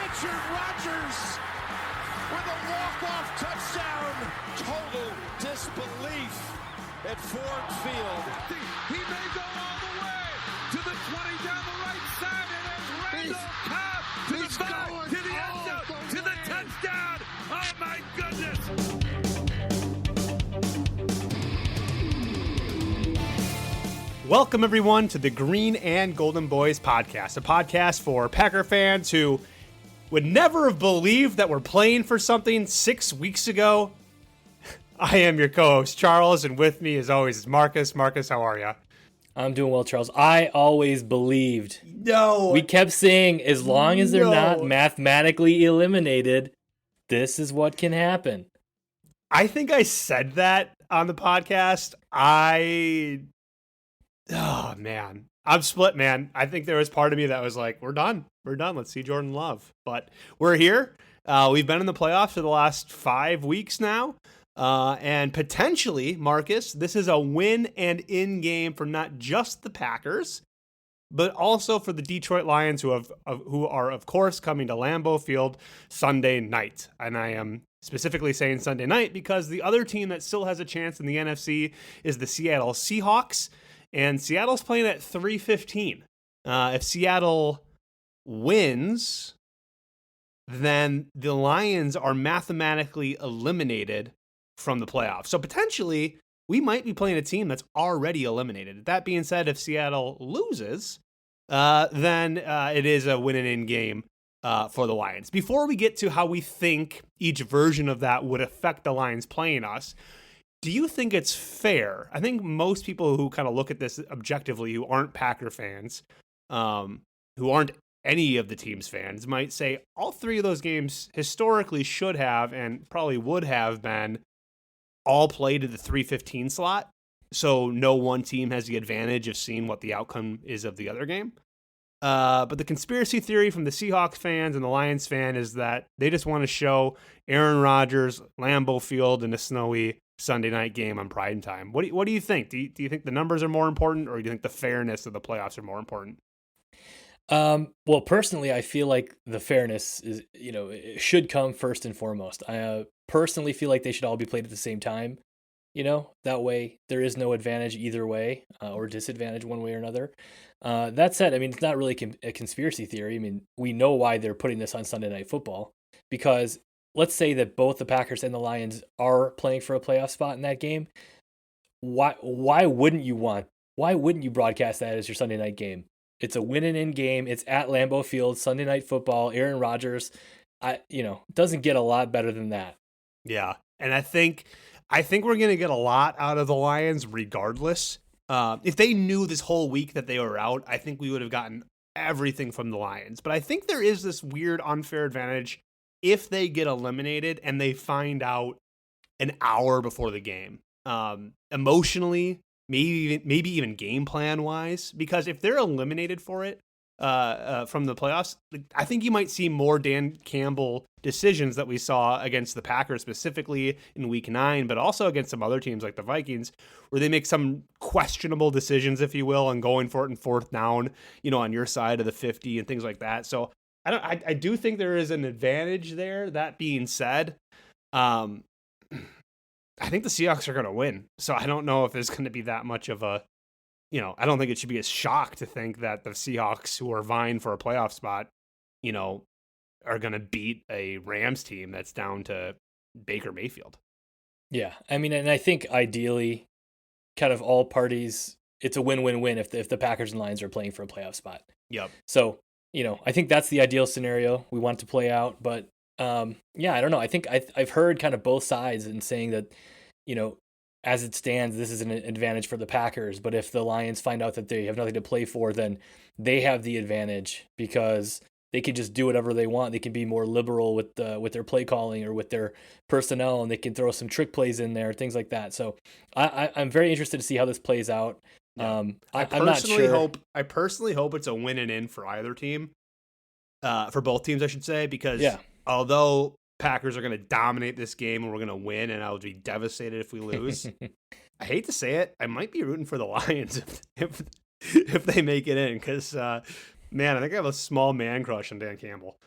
Richard Rodgers with a walk-off touchdown. Total disbelief at Ford Field. He may go all the way to the 20 down the right side, and there's Randall Cobb to the 5, to the end zone, to the touchdown. Oh my goodness. Welcome, everyone, to the Green and Golden Boys podcast, a podcast for Packer fans who would never have believed that we're playing for something 6 weeks ago. I am your co-host, Charles, and with me, as always, is Marcus. Marcus, how are you? I'm doing well, Charles. I always believed. No. We kept saying, as long as they're not mathematically eliminated, this is what can happen. I think I said that on the podcast. Oh, man. I'm split, man. I think there was part of me that was like, we're done. We're done. Let's see Jordan Love. But we're here. We've been in the playoffs for the last 5 weeks now. And potentially, Marcus, this is a win and in game for not just the Packers, but also for the Detroit Lions, who are, of course, coming to Lambeau Field Sunday night. And I am specifically saying Sunday night because the other team that still has a chance in the NFC is the Seattle Seahawks. And Seattle's playing at 3:15. If Seattle wins, then the Lions are mathematically eliminated from the playoffs. So potentially, we might be playing a team that's already eliminated. That being said, if Seattle loses, then it is a win and in game for the Lions. Before we get to how we think each version of that would affect the Lions playing us, do you think it's fair? I think most people who kind of look at this objectively, who aren't Packer fans, who aren't any of the team's fans, might say all three of those games historically should have and probably would have been all played at the 3:15 slot. So no one team has the advantage of seeing what the outcome is of the other game. But the conspiracy theory from the Seahawks fans and the Lions fan is that they just want to show Aaron Rodgers, Lambeau Field in a snowy Sunday night game on prime time. What do you think? Do you think the numbers are more important, or do you think the fairness of the playoffs are more important? Well, personally, I feel like the fairness is, it should come first and foremost. I personally feel like they should all be played at the same time. That way there is no advantage either way, or disadvantage one way or another. That said, I mean, it's not really a conspiracy theory. I mean, we know why they're putting this on Sunday Night Football, because let's say that both the Packers and the Lions are playing for a playoff spot in that game. Why wouldn't you broadcast that as your Sunday night game? It's a win and in game. It's at Lambeau Field, Sunday Night Football, Aaron Rodgers. Doesn't get a lot better than that. Yeah. And I think we're going to get a lot out of the Lions regardless. If they knew this whole week that they were out, I think we would have gotten everything from the Lions. But I think there is this weird unfair advantage if they get eliminated and they find out an hour before the game. Emotionally, maybe even game plan wise, because if they're eliminated for it from the playoffs, I think you might see more Dan Campbell decisions that we saw against the Packers specifically in week 9, but also against some other teams like the Vikings, where they make some questionable decisions, if you will, and going for it in fourth down, on your side of the 50 and things like that. So I do think there is an advantage there. That being said, I think the Seahawks are going to win. So I don't know if there's going to be that much of a, I don't think it should be a shock to think that the Seahawks, who are vying for a playoff spot, are going to beat a Rams team that's down to Baker Mayfield. Yeah. I mean, and I think ideally kind of all parties, it's a win-win-win if the Packers and Lions are playing for a playoff spot. Yep. So, I think that's the ideal scenario we want to play out. But I don't know. I think I've heard kind of both sides in saying that, as it stands, this is an advantage for the Packers. But if the Lions find out that they have nothing to play for, then they have the advantage because they can just do whatever they want. They can be more liberal with their play calling or with their personnel, and they can throw some trick plays in there, things like that. So I'm very interested to see how this plays out. Yeah. I'm not sure. I personally hope it's a win and in for either team, for both teams, I should say, because although Packers are going to dominate this game and we're going to win, and I would be devastated if we lose, I hate to say it, I might be rooting for the Lions if they make it in, because Man, I think I have a small man crush on Dan Campbell.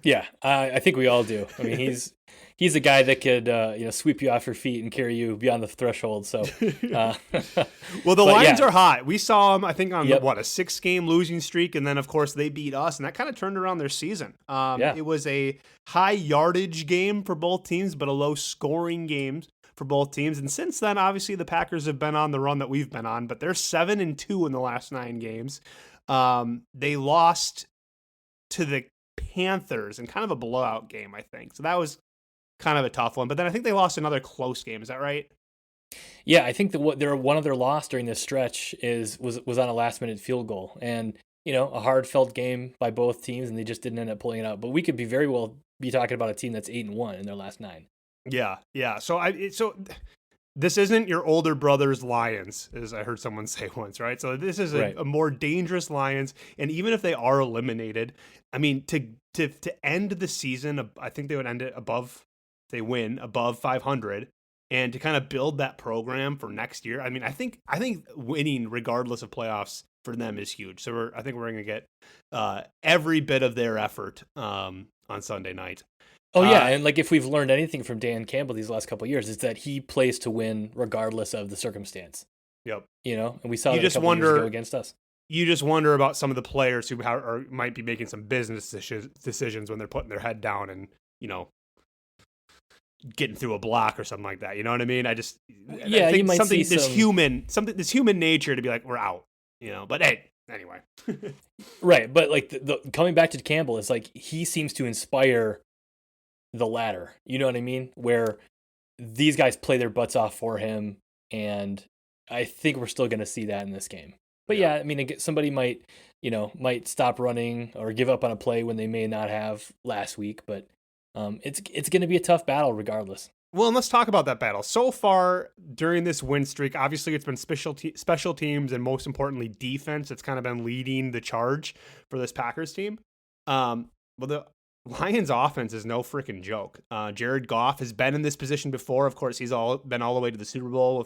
Yeah, I think we all do. I mean, he's a guy that could sweep you off your feet and carry you beyond the threshold. So, Well, the but Lions yeah, are hot. We saw them, I think, on yep, a 6-game losing streak, and then of course they beat us, and that kind of turned around their season. yeah, It was a high yardage game for both teams, but a low scoring game for both teams. And since then, obviously, the Packers have been on the run that we've been on, but they're 7-2 in the last 9 games. They lost to the Panthers in kind of a blowout game, I think. So that was kind of a tough one. But then I think they lost another close game. Is that right? yeah. I think that what their one of their loss during this stretch was on a last minute field goal, and a hard felt game by both teams, and they just didn't end up pulling it out. But we could be very well be talking about a team that's 8-1 in their last 9. Yeah, yeah. So this isn't your older brother's Lions, as I heard someone say once, right? So this is Right. a more dangerous Lions, and even if they are eliminated, I mean, to end the season, I think they would end it above. They win above 500, and to kind of build that program for next year. I mean, I think winning regardless of playoffs for them is huge. So I think we're going to get every bit of their effort on Sunday night. Oh yeah, and like if we've learned anything from Dan Campbell these last couple of years, it's that he plays to win regardless of the circumstance. Yep. And we saw You that a just couple of years wonder ago against us. you just wonder about some of the players who might be making some business decisions when they're putting their head down and getting through a block or something like that. You know what I mean? I Yeah, think you might something see this human nature to be like, we're out. But hey, anyway. Right, but like the coming back to Campbell, it's like he seems to inspire the latter. You know what I mean? Where these guys play their butts off for him, and I think we're still going to see that in this game. But yeah, I mean, somebody might stop running or give up on a play when they may not have last week, but it's going to be a tough battle regardless. Well, and let's talk about that battle. So far during this win streak, obviously it's been special teams and most importantly defense. It's kind of been leading the charge for this Packers team. Well, the Lions offense is no freaking joke. Jared Goff has been in this position before. Of course, he's been all the way to the Super Bowl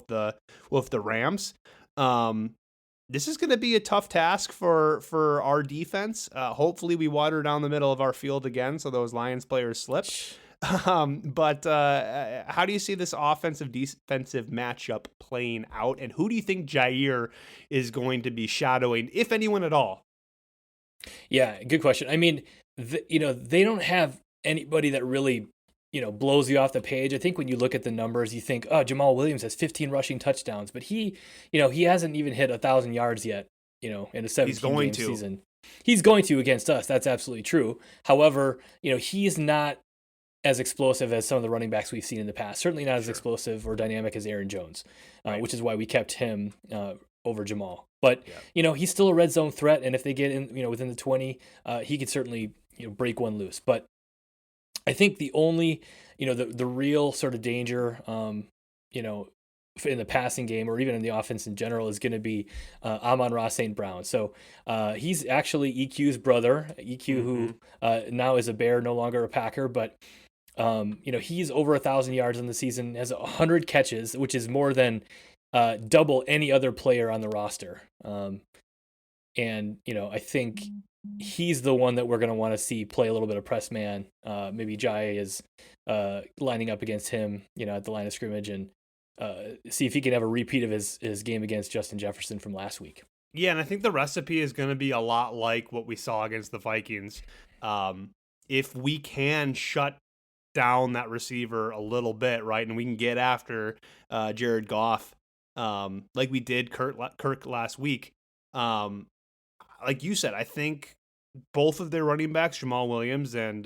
with the Rams. This is going to be a tough task for our defense. Hopefully, we water down the middle of our field again, so those Lions players slip. But how do you see this offensive defensive matchup playing out, and who do you think Jair is going to be shadowing, if anyone at all? Yeah, good question. I mean, they don't have anybody that really, blows you off the page. I think when you look at the numbers, you think, oh, Jamal Williams has 15 rushing touchdowns, but he hasn't even hit 1,000 yards yet, in a 17-game season. He's going to against us. That's absolutely true. However, he's not as explosive as some of the running backs we've seen in the past. Certainly not as explosive or dynamic as Aaron Jones, which is why we kept him over Jamal. But he's still a red zone threat, and if they get in, within the 20, he could certainly break one loose. But I think the only, the real sort of danger, in the passing game or even in the offense in general is going to be Amon-Ra St. Brown. So he's actually EQ's brother, EQ, who now is a Bear, no longer a Packer, but he's over 1,000 yards in the season, has 100 catches, which is more than double any other player on the roster. And I think he's the one that we're going to want to see play a little bit of press man. Maybe Jai is lining up against him, at the line of scrimmage, and see if he can have a repeat of his game against Justin Jefferson from last week. Yeah, and I think the recipe is going to be a lot like what we saw against the Vikings. If we can shut down that receiver a little bit, right, and we can get after Jared Goff like we did Kirk last week. Like you said, I think both of their running backs, Jamal Williams and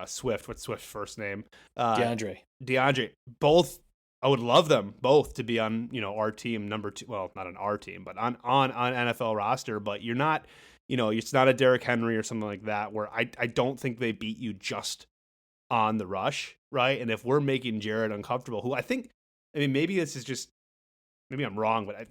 Swift, what's Swift's first name? DeAndre. Both, I would love them both to be on, our team number 2. Well, not on our team, but on NFL roster. But you're not, it's not a Derrick Henry or something like that where I don't think they beat you just on the rush, right? And if we're making Jared uncomfortable, who maybe this is just, maybe I'm wrong, but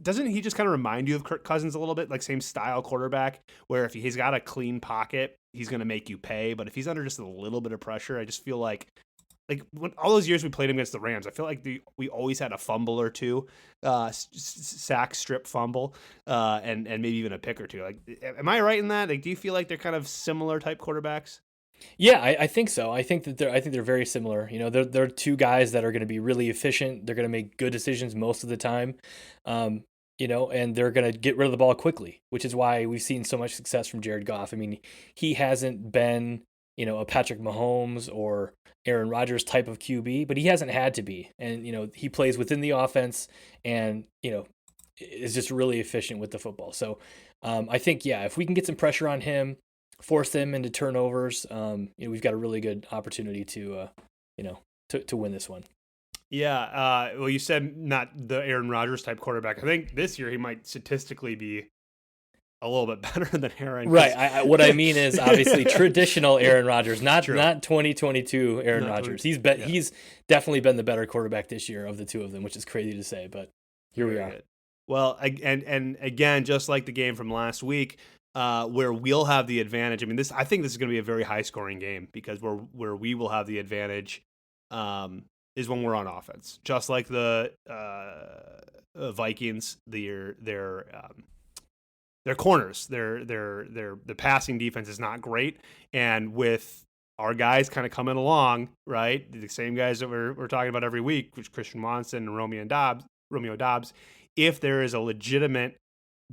doesn't he just kind of remind you of Kirk Cousins a little bit, like same style quarterback, where if he's got a clean pocket, he's going to make you pay. But if he's under just a little bit of pressure, I just feel like like when all those years we played him against the Rams, I feel like we always had a fumble or two, sack, strip, fumble, and maybe even a pick or two. Like, am I right in that? Like, do you feel like they're kind of similar type quarterbacks? Yeah, I think so. I think they're very similar. They're two guys that are going to be really efficient. They're going to make good decisions most of the time. And they're going to get rid of the ball quickly, which is why we've seen so much success from Jared Goff. I mean, he hasn't been, a Patrick Mahomes or Aaron Rodgers type of QB, but he hasn't had to be. And, he plays within the offense and, is just really efficient with the football. So I think, if we can get some pressure on him, force them into turnovers, we've got a really good opportunity to win this one. Yeah. Well, you said not the Aaron Rodgers type quarterback. I think this year he might statistically be a little bit better than Aaron. Right. What I mean is obviously traditional Aaron Rodgers, not 2022 Aaron Rodgers. He's definitely been the better quarterback this year of the two of them, which is crazy to say, but here we are. Good. Well, and again, just like the game from last week, where we'll have the advantage. I mean, I think this is going to be a very high scoring game because where we will have the advantage is when we're on offense, just like the Vikings. Their corners, the passing defense is not great, and with our guys kind of coming along, right, the same guys that we're talking about every week, which Christian Watson and Romeo Dobbs. If there is a legitimate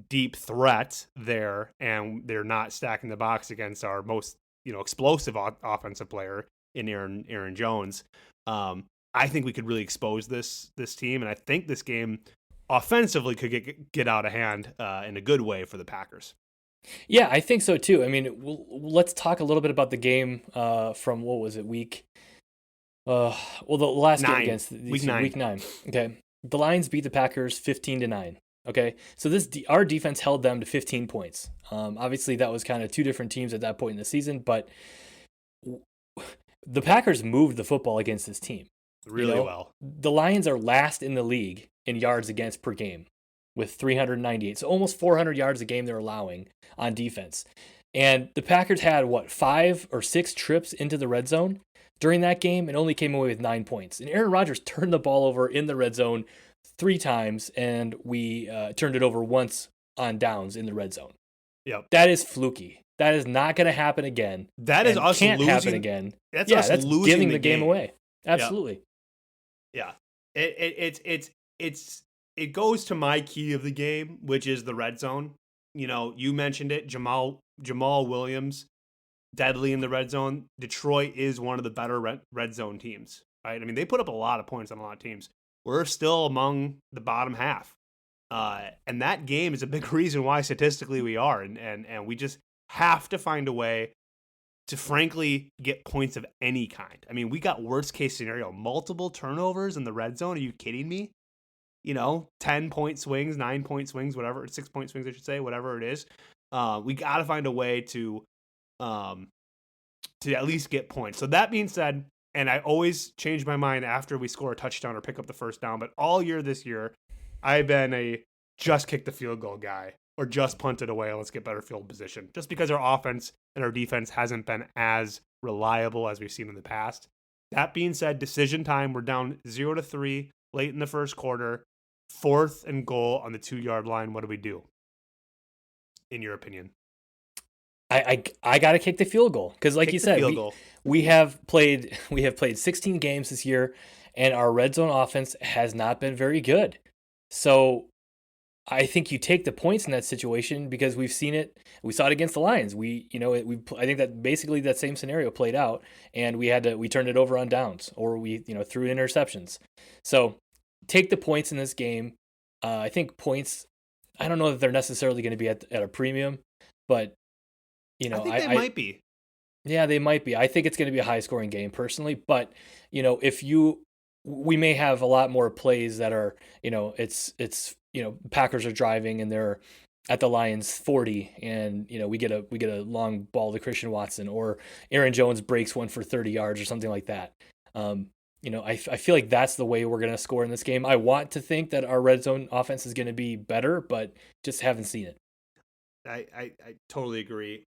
deep threat there, and they're not stacking the box against our most explosive offensive player in Aaron Jones, I think we could really expose this team, and I think this game offensively could get out of hand in a good way for the Packers. Yeah, I think so too. I mean, let's talk a little bit about the game from what was it, week? The last game against week 9. Week 9. Okay, the Lions beat the Packers 15-9. Okay, so our defense held them to 15 points. Obviously, that was kind of two different teams at that point in the season, but the Packers moved the football against this team really well. The Lions are last in the league in yards against per game with 398. So almost 400 yards a game they're allowing on defense. And the Packers had, 5 or 6 trips into the red zone during that game and only came away with 9 points. And Aaron Rodgers turned the ball over in the red zone 3 times, and we turned it over once on downs in the red zone. Yep. That is fluky. That is not going to happen again. That is us can't losing. Happen again. That's that's losing giving the game away. Absolutely. Yeah. It goes to my key of the game, which is the red zone. You mentioned it, Jamal Williams, deadly in the red zone. Detroit is one of the better red zone teams, right? I mean, they put up a lot of points on a lot of teams. We're still among the bottom half. And that game is a big reason why statistically we are. And we just have to find a way to frankly get points of any kind. I mean, we got worst case scenario, multiple turnovers in the red zone. Are you kidding me? 10-point swings, 9-point swings, whatever, 6-point swings, I should say, whatever it is. We got to find a way to at least get points. So that being said, and I always change my mind after we score a touchdown or pick up the first down, but all year this year, I've been a just kick the field goal guy or just punt it away and let's get better field position. Just because our offense and our defense hasn't been as reliable as we've seen in the past. That being said, decision time, we're down 0-3 late in the first quarter, 4th and goal on the 2-yard line. What do we do, in your opinion? I got to kick the field goal because, like you said, we have played 16 games this year, and our red zone offense has not been very good. So I think you take the points in that situation because we've seen it. We saw it against the Lions. I think that basically that same scenario played out, and we turned it over on downs or we threw interceptions. So take the points in this game. I think points. I don't know that they're necessarily going to be at a premium, but I think they might be. Yeah, they might be. I think it's going to be a high scoring game personally, but we may have a lot more plays that are, Packers are driving and they're at the Lions 40 and, we get a long ball to Christian Watson or Aaron Jones breaks one for 30 yards or something like that. I feel like that's the way we're going to score in this game. I want to think that our red zone offense is going to be better, but just haven't seen it. I totally agree.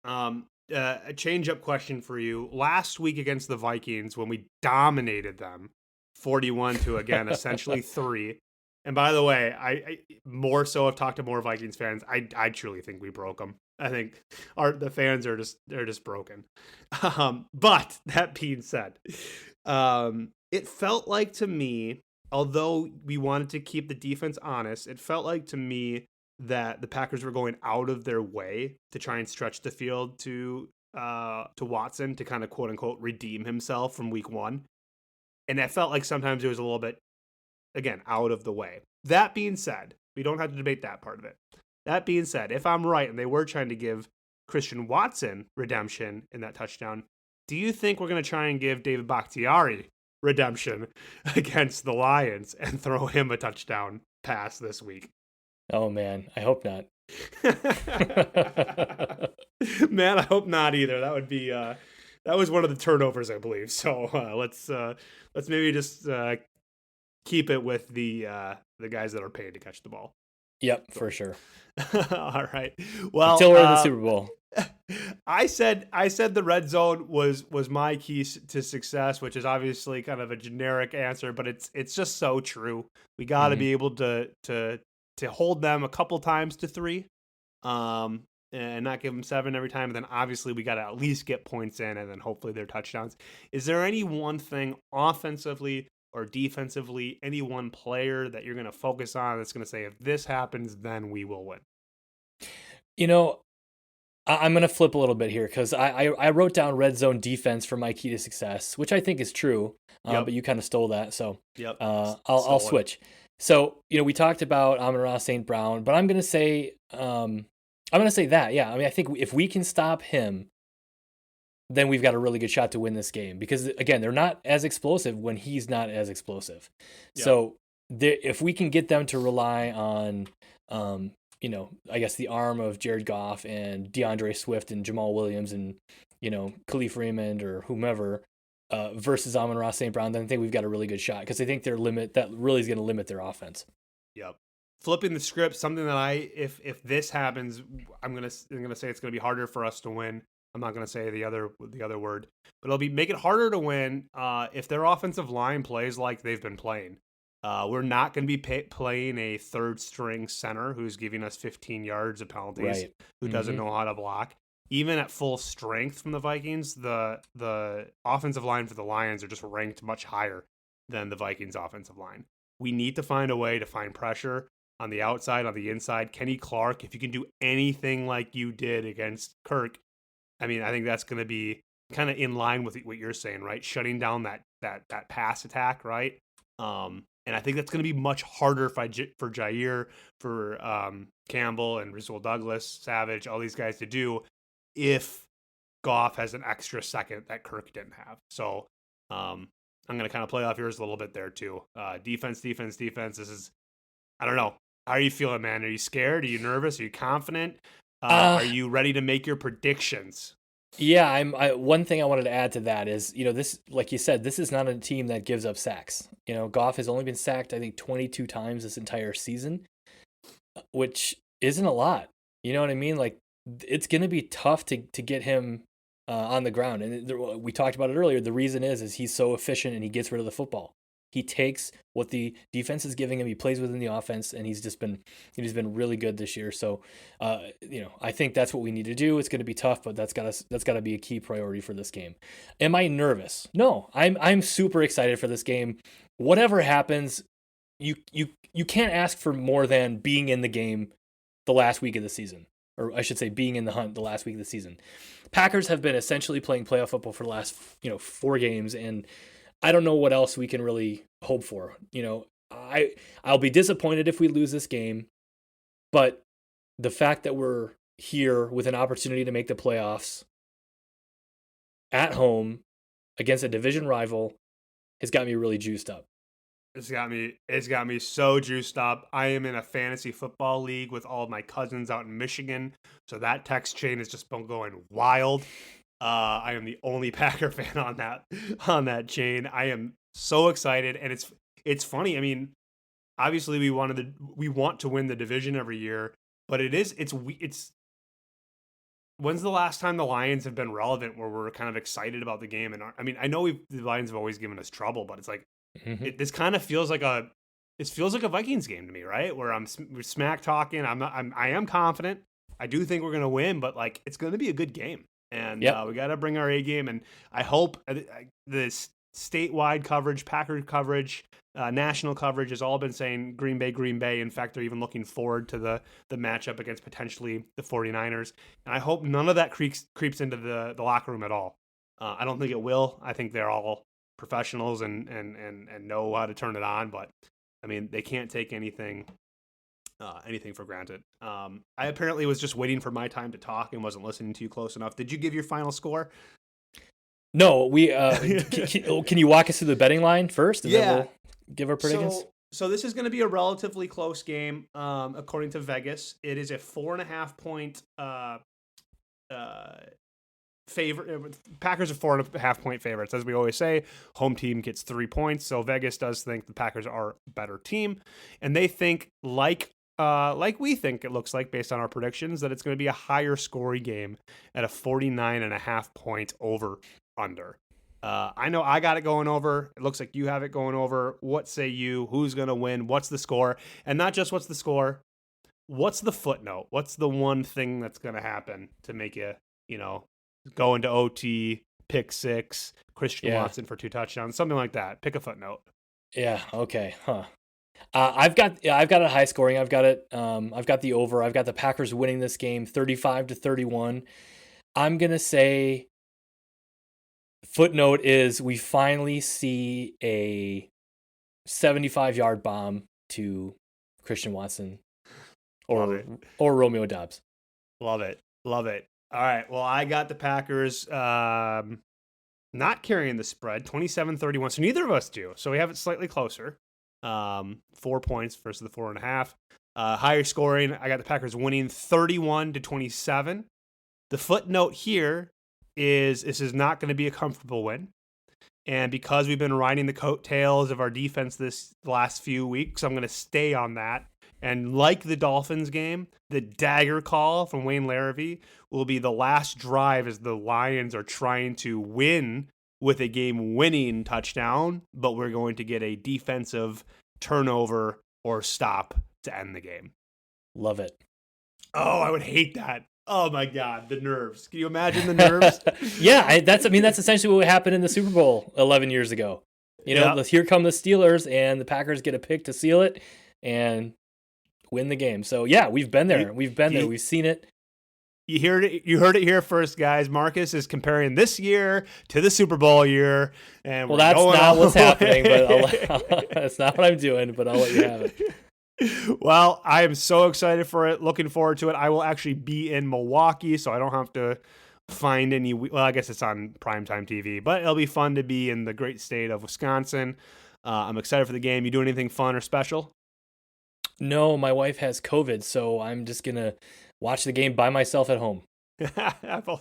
a change-up question for you. Last week against the Vikings, when we dominated them, 41 to again essentially 3. And by the way, I more so have talked to more Vikings fans. I truly think we broke them. I think the fans are just broken. But that being said, it felt like to me, although we wanted to keep the defense honest, it felt like to me that the Packers were going out of their way to try and stretch the field to Watson to kind of quote unquote redeem himself from week 1. And that felt like sometimes it was a little bit, again, out of the way. That being said, we don't have to debate that part of it. That being said, if I'm right and they were trying to give Christian Watson redemption in that touchdown, do you think we're going to try and give David Bakhtiari redemption against the Lions and throw him a touchdown pass this week? Oh man, I hope not. Man, I hope not either. That would be that was one of the turnovers, I believe. So let's maybe just keep it with the guys that are paid to catch the ball. Yep, for sure. All right. Well, until we're in the Super Bowl. I said the red zone was my key to success, which is obviously kind of a generic answer, but it's just so true. We got to be able to hold them a couple times to 3, and not give them 7 every time. And then obviously we got to at least get points in, and then hopefully they're touchdowns. Is there any one thing offensively or defensively, any one player that you're going to focus on that's going to say, if this happens, then we will win? I'm going to flip a little bit here because I wrote down red zone defense for my key to success, which I think is true, but you kind of stole that. So I'll switch. So, we talked about Amon-Ra St. Brown, but I'm going to say that. Yeah. I mean, I think if we can stop him, then we've got a really good shot to win this game because, again, they're not as explosive when he's not as explosive. Yep. So if we can get them to rely on, I guess the arm of Jared Goff and DeAndre Swift and Jamal Williams and, Khalif Raymond or whomever versus Amon-Ra St. Brown, then I think we've got a really good shot because I think that really is going to limit their offense. Yep. Flipping the script, something that if this happens, I'm gonna say it's gonna be harder for us to win. I'm not going to say the other word, but it'll make it harder to win if their offensive line plays like they've been playing. We're not going to be playing a third string center who's giving us 15 yards of penalties, who doesn't know how to block. Even at full strength from the Vikings, the offensive line for the Lions are just ranked much higher than the Vikings offensive line. We need to find a way to find pressure on the outside, on the inside. Kenny Clark, if you can do anything like you did against Kirk, I mean, I think that's going to be kind of in line with what you're saying, right? Shutting down that pass attack, right? And I think that's going to be much harder for Jair, for Campbell and Rasul Douglas, Savage, all these guys to do if Goff has an extra second that Kirk didn't have. So I'm going to kind of play off yours a little bit there too. Defense. This is, I don't know. How are you feeling, man? Are you scared? Are you nervous? Are you confident? Are you ready to make your predictions? Yeah, one thing I wanted to add to that is, this, like you said, this is not a team that gives up sacks. Goff has only been sacked, I think, 22 times this entire season, which isn't a lot. You know what I mean? Like, it's going to be tough to get him on the ground. And we talked about it earlier. The reason is he's so efficient and he gets rid of the football. He takes what the defense is giving him. He plays within the offense, and he's been really good this year. So, I think that's what we need to do. It's going to be tough, but that's got to be a key priority for this game. Am I nervous? No, I'm super excited for this game. Whatever happens, you can't ask for more than being in the game the last week of the season, or I should say, being in the hunt the last week of the season. Packers have been essentially playing playoff football for the last 4 games, and I don't know what else we can really hope for. I'll be disappointed if we lose this game, but the fact that we're here with an opportunity to make the playoffs at home against a division rival has got me really juiced up. It's got me so juiced up. I am in a fantasy football league with all of my cousins out in Michigan, so that text chain has just been going wild. I am the only Packer fan on that chain. I am so excited, and it's funny. I mean, obviously we want to win the division every year, but it's when's the last time the Lions have been relevant where we're kind of excited about the game? And I mean, I know the Lions have always given us trouble, but it's like this kind of feels like a Vikings game to me, right? Where we're smack talking. I am confident. I do think we're gonna win, but like it's gonna be a good game, and we got to bring our A game. And I hope this statewide coverage, Packer coverage, national coverage has all been saying Green Bay. In fact, they're even looking forward to the matchup against potentially the 49ers. And I hope none of that creeps into the locker room at all. I don't think it will. I think they're all professionals and know how to turn it on. But I mean, they can't take anything for granted. I apparently was just waiting for my time to talk and wasn't listening to you close enough. Did you give your final score? No, we can you walk us through the betting line first, and then we'll give our predictions? So this is going to be a relatively close game, according to Vegas. It is a 4.5 point favorite. Packers are 4.5 point favorites, as we always say. Home team gets 3 points, so Vegas does think the Packers are a better team, and they think like we think it looks like based on our predictions that it's going to be a higher scoring game at a 49.5 point over under. I know I got it going over. It looks like you have it going over. What say you? Who's going to win? What's the score? And not just what's the score, what's the footnote? What's the one thing that's going to happen to make you go into OT, pick 6, Christian Watson for 2 touchdowns, something like that. Pick a footnote. Yeah. Okay. Huh. I've got a high scoring. I've got it. I've got the over. I've got the Packers winning this game 35-31. I'm going to say footnote is we finally see a 75-yard bomb to Christian Watson or Romeo Doubs. Love it. All right. Well, I got the Packers not carrying the spread, 27-31. So neither of us do. So we have it slightly closer. 4 points versus the 4.5. Higher scoring. I got the Packers winning 31-27. The footnote here is this is not going to be a comfortable win. And because we've been riding the coattails of our defense this last few weeks, I'm going to stay on that. And like the Dolphins game, the dagger call from Wayne Larrivee will be the last drive as the Lions are trying to win with a game-winning touchdown, but we're going to get a defensive turnover or stop to end the game. Love it. Oh, I would hate that. Oh my God, the nerves. Can you imagine the nerves? Yeah, that's essentially what happened in the Super Bowl 11 years ago. Here come the Steelers, and the Packers get a pick to seal it and win the game. So yeah, we've been there. We've seen it. You heard it here first, guys. Marcus is comparing this year to the Super Bowl year, and that's not what's happening. But that's not what I'm doing. But I'll let you have it. Well, I am so excited for it. Looking forward to it. I will actually be in Milwaukee, so I don't have to find any. Well, I guess it's on primetime TV, but it'll be fun to be in the great state of Wisconsin. I'm excited for the game. You do anything fun or special? No, my wife has COVID, so I'm just gonna watch the game by myself at home. Well,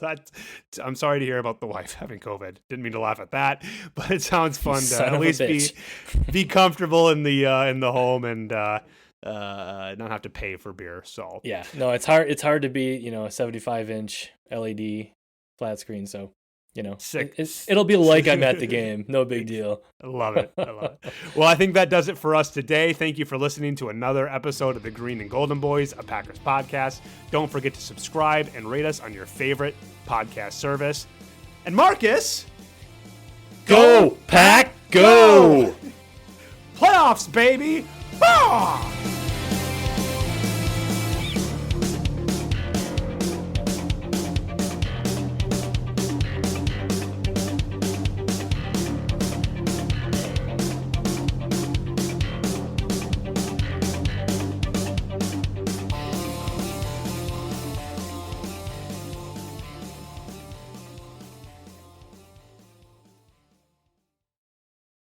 I'm sorry to hear about the wife having COVID. Didn't mean to laugh at that, but it sounds fun to at least be comfortable in the home and not have to pay for beer. So yeah, no, it's hard to be a 75-inch LED flat screen. So it'll be like I'm at the game. No big deal. I love it. Well, I think that does it for us today. Thank you for listening to another episode of the Green and Golden Boys, a Packers podcast. Don't forget to subscribe and rate us on your favorite podcast service. And Marcus, go Pack, go! Playoffs, baby! Ah!